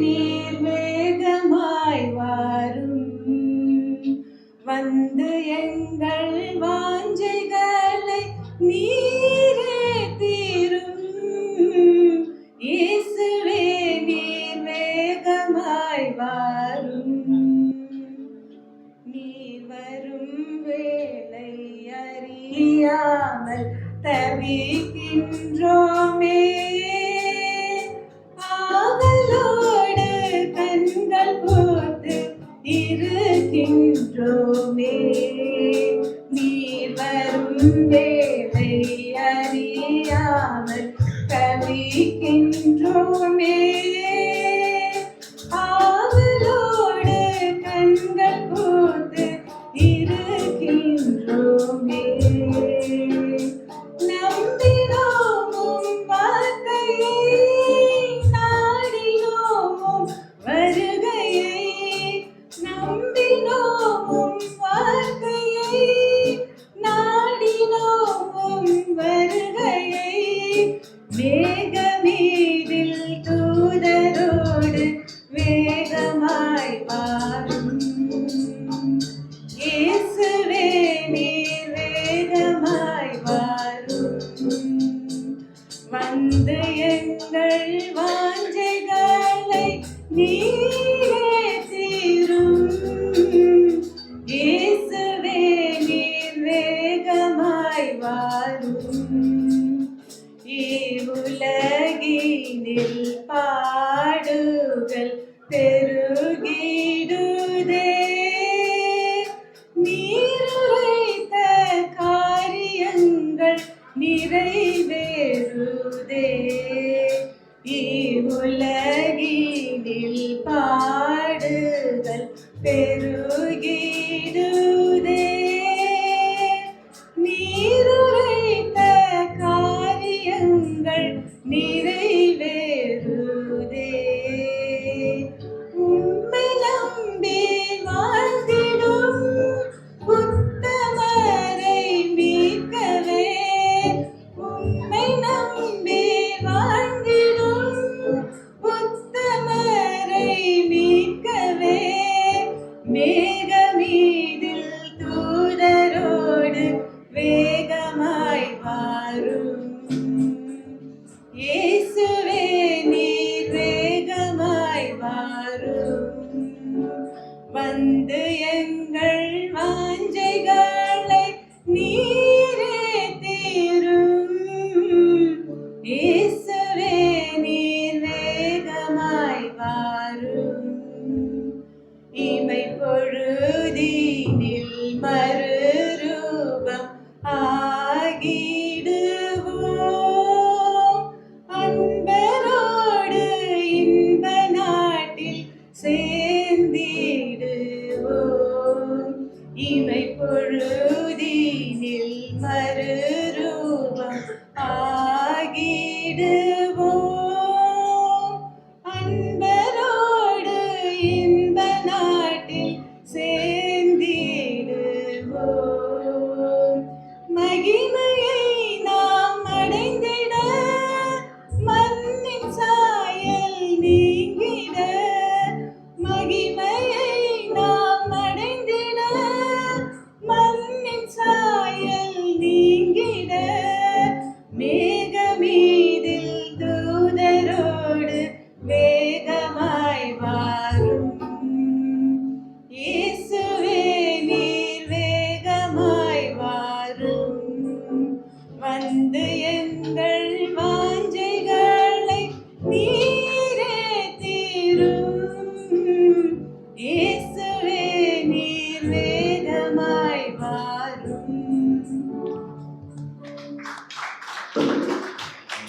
நீர் வேகமாய் வாரும், வந்து எங்கள் வாஞ்சைகளை நீரே தீரும். இயேசுவே நீர் வேகமாய் வாரும், நீர் வரும் வேளை அறியாமல் தவிக்கின்றோமே. ஆவலோடு கண்கள் போட்டு இருக்கின்றோமே. நீர் வரும் வேளை அறியாமல் தவிக்கின்றோமே. ஆவலோடு கண்கள் போட்டு இருக்கின்றோமே. நம்பினோமும் வார்த்தையை, நாடினோமும் வருகையை. நம்பினோமும் வார்த்தையை, நாடினோமும் வருகையை. மேகமீதில் தூதரோடு வேகமாய் வாரும். இயேசுவே நீர் வேகமாய் வாரும், வந்து எங்கள் வாஞ்சைகளை நீரே தீரும். இயேசுவே நீர் வேகமாய் வாரும். இவ்வுலகினில் பாடுகள் பெருகிடுதே, நீருரைத்த காரியங்கள் நிறைவேறுதே. இவ்வுலகினில் பாடுகள் பெருகிடுதே, நீருரைத்த காரியங்கள் நிறைவேறுதே. உம்மை நம்பி வாழ்ந்திடும் உத்தமரை மீட்கவே. உம்மை நம்பி வாழ்ந்திடும் உத்தமரை மீட்கவே. மேகமீதில் தூதரோடு வேகமாய் வாரும். இயேசுவே நீர் வேகமாய் வாரும், வந்து